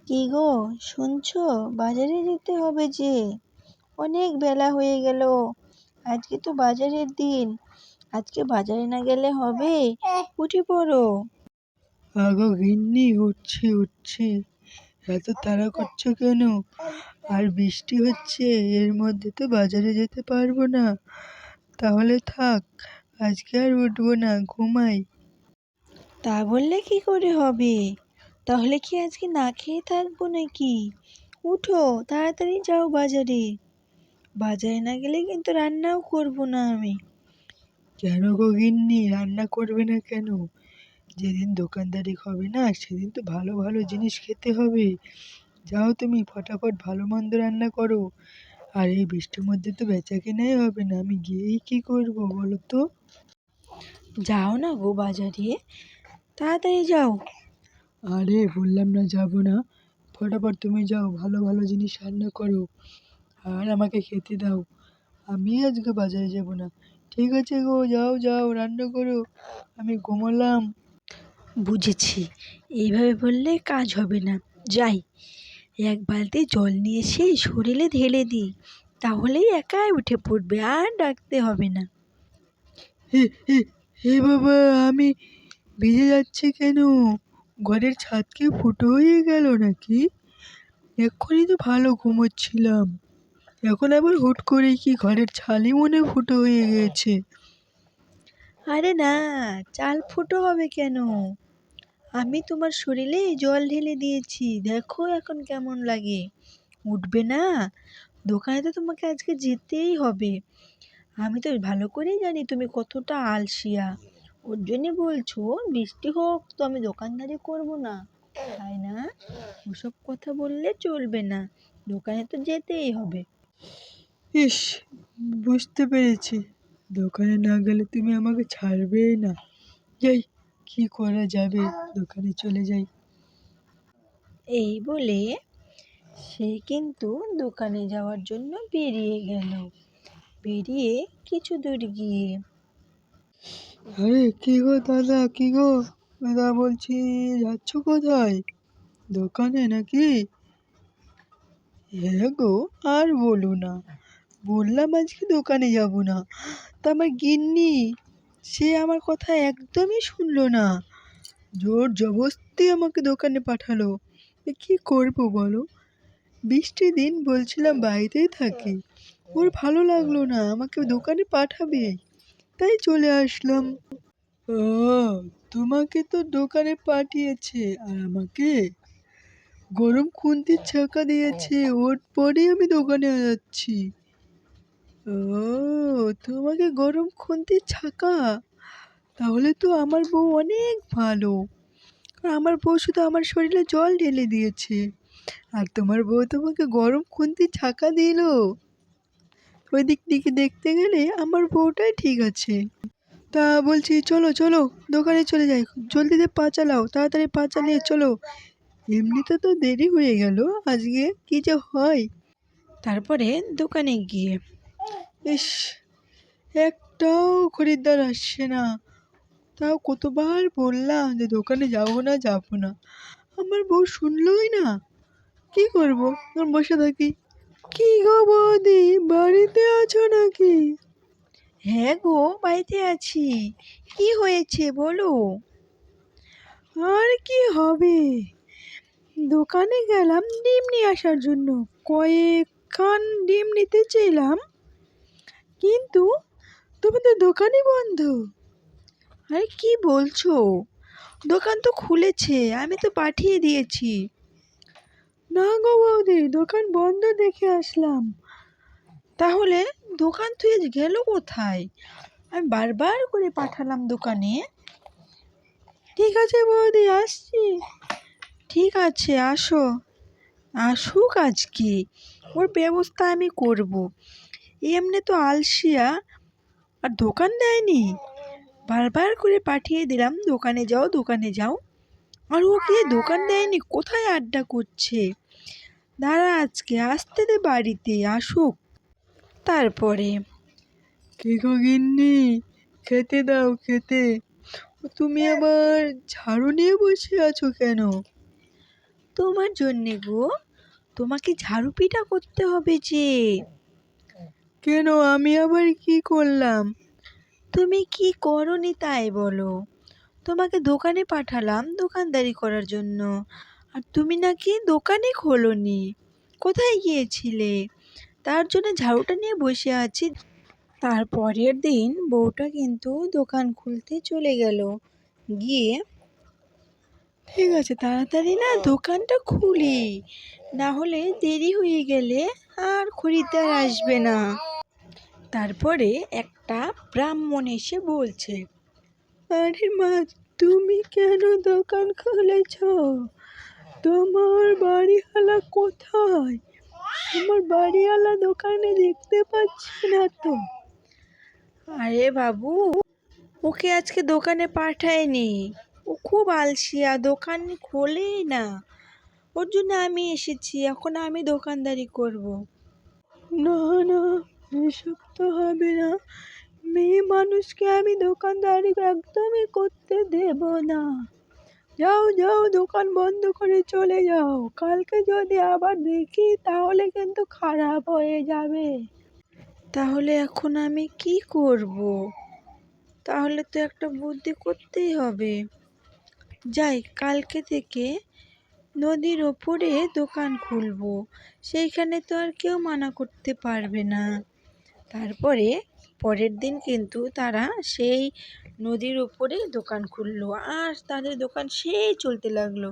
কি গো, শুনছো? বাজারে যেতে হবে যে। অনেক বেলা হয়ে গেল। আজকে তো বাজারের দিন। আজকে বাজারে না গেলে হবে? উঠে পড়ো। আগো গিন্নি, উঠছি উঠছি। এত তাড়া করছো কেন? আর বৃষ্টি হচ্ছে, এর মধ্যে তো বাজারে যেতে পারবো না। তাহলে থাক, আজকে আর উঠবো না, ঘুমাই। তা বললে কি করে হবে? তাহলে কি আজকে না খেয়ে থাকবো নাকি? উঠো, তাড়াতাড়ি যাও বাজারে। বাজারে না গেলে কিন্তু রান্নাও করবো না আমি। কেন গো গিন্নি, রান্না করবে না কেন? যেদিন দোকানদারি হবে না, সেদিন তো ভালো ভালো জিনিস খেতে হবে। যাও তুমি ফটাফট ভালো মন্দ রান্না করো। আর এই বৃষ্টির মধ্যে তো বেচা কেনাই হবে না, আমি গিয়েই কি করবো বলো তো? যাও না গো বাজারে, তাড়াতাড়ি যাও। আরে বললাম না যাবো না। ফটাফট তুমি যাও, ভালো ভালো জিনিস রান্না করো আর আমাকে খেতে দাও। আমি আজকে বাজারে যাব না। ঠিক আছে গো, যাও যাও রান্না করো, আমি ঘুমালাম। বুঝেছি, এইভাবে বললে কাজ হবে না। যাই, এক বালতি জল নিয়ে এসে শরীরে ঢেলে দিই, তাহলেই একাই উঠে পড়বে, আর ডাকতে হবে না। হে হে হে বাবা, আমি ভিজে যাচ্ছি কেন? ঘরের ছাদ কি ফুটো হয়ে গেল নাকি? এক্ষুনি তো ভালো ঘুমোচ্ছিলাম, এখন আবার হুট করে কি ঘরের ছালই মনে ফুটো হয়ে গেছে? আরে না, চাল ফুটো হবে কেন? আমি তোমার শরীরে জল ঢেলে দিয়েছি, দেখো এখন কেমন লাগে। উঠবে না? দোকানে তো তোমাকে আজকে যেতেই হবে। আমি তো ভালো করেই জানি তুমি কতটা আলসিয়া। ওর জন্যে বলছো বৃষ্টি হোক তো আমি দোকানদারি করব না, তাই না? ওসব কথা বললে চলবে না, দোকানে তো যেতেই হবে। ইস, বুঝতে পেরেছি, দোকানে না গেলে তুমি আমাকে ছাড়বেই না। যাই, কি করা যাবে, দোকানে চলে যাই। এই বলে সে কিন্তু দোকানে যাওয়ার জন্য বেরিয়ে গেল। বেরিয়ে কিছু দূর গিয়ে, আরে কি গো দাদা, কি গো দাদা, বলছি যাচ্ছ কোথায়? দোকানে নাকি? হ্যাঁ গো, আর বলো না, বললাম আজকে দোকানে যাব না, তা আমার গিন্নি, সে আমার কথা একদমই শুনলো না। জোর জবরদস্তি আমাকে দোকানে পাঠালো। এ কি করবো বলো? বৃষ্টির দিন, বলছিলাম বাড়িতেই থাকি, ওর ভালো লাগলো না, আমাকে দোকানে পাঠাবে, তাই চলে আসলাম। ও, তোমাকে তো দোকানে পাঠিয়েছে, আর আমাকে গরম খুন্তির ছ্যাঁকা দিয়েছে, ওর পরেই আমি দোকানে যাচ্ছি। ও, তোমাকে গরম খুন্তির ছ্যাঁকা? তাহলে তো আমার বউ অনেক ভালো। আর আমার বউ শুধু আমার শরীরে জল ঢেলে দিয়েছে, আর তোমার বউ তোমাকে গরম খুন্তির ছ্যাঁকা দিল। ওই দিক থেকে দেখতে গেলে আমার বউটাই ঠিক আছে। তা বলছি, চলো চলো, দোকানে চলে যাই, জলদিতে পা চালাও, তাড়াতাড়ি পা চালিয়ে চলো। এমনিতে তো দেরি হয়ে গেল, আজকে কি যে হয়। তারপরে দোকানে গিয়ে, ইস, একটাও খরিদ্দার আসছে না। তাও কতবার বললাম যে দোকানে যাবো না যাবো না, আমার বউ শুনলই না। কি করবো, এখন বসে থাকি। কি গো বৌদি, বাড়িতে আছো নাকি? হ্যাঁ গো, বাড়িতে আছি। কি হয়েছে বলো? আর কি হবে, দোকানে গেলাম ডিম নিয়ে আসার জন্য, কয়েকখান ডিম নিতে চাইলাম, কিন্তু তুমি তো দোকানই বন্ধ। আরে কি বলছো? দোকান তো খুলেছে, আমি তো পাঠিয়ে দিয়েছি। না গো বৌদি, দোকান বন্ধ দেখে আসলাম। তাহলে দোকান থুয়ে গেল কোথায়? আমি বারবার করে পাঠালাম দোকানে। ঠিক আছে বৌদি, আসছি। ঠিক আছে, আসো। আসুক আজকে, ওর ব্যবস্থা আমি করব। এমনি তো আলসিয়া, আর দোকান দেয়নি। বারবার করে পাঠিয়ে দিলাম দোকানে যাও দোকানে যাও, আর ও কি দোকান দেয়নি, কোথায় আড্ডা করছে। দাঁড়া, আজকে আসতে দে, বাড়িতে আসুক তারপরে। কি গো গিন্নি, খেতে দাও খেতে। তুমি আবার ঝাড়ু নিয়ে বসে আছো কেন? তোমার জন্যে গো, তোমাকে ঝাড়ু পিটা করতে হবে যে। কেন, আমি আবার কি করলাম? তুমি কি করনি তাই বলো। তোমাকে দোকানে পাঠালাম দোকানদারি করার জন্য, আর তুমি নাকি দোকানই খোলোনি। কোথায় গিয়েছিলে? তার জন্য ঝাড়ুটা নিয়ে বসে আছি। তারপরের দিন বউটা কিন্তু দোকান খুলতে চলে গেল। গিয়ে, ঠিক আছে তাড়াতাড়ি না দোকানটা খুলি, না হলে দেরি হয়ে গেলে আর খরিদ্দার আসবে না। তারপরে একটা ব্রাহ্মণ এসে বলছে, আরে মা, তুমি কেন দোকান খুলেছ? তোমার বাড়িওয়ালা কোথায়? আমার বাড়িওয়ালা দোকানে দেখতে পাচ্ছি না তো। আরে বাবু, ওকে আজকে দোকানে পাঠায়নি, ও খুব আলসিয়া, দোকান খোলেই না। ওর জন্য আমি এসেছি, এখন আমি দোকানদারি করব। না না, এসব তো হবে না। মেয়ে মানুষকে আমি দোকানদারি একদমই করতে দেব না। যাও যাও, দোকান বন্ধ করে চলে যাও। কালকে যদি আবার দেখি তাহলে কিন্তু খারাপ হয়ে যাবে। তাহলে এখন আমি কি করব? তাহলে তো একটা বুদ্ধি করতেই হবে। যাই, কালকে থেকে নদীর ওপরে দোকান খুলবো, সেইখানে তো আর কেউ মানা করতে পারবে না। তারপরে পরের দিন কিন্তু তারা সেই নদীর ওপরে দোকান খুললো, আর তাদের দোকান সেই চলতে লাগলো।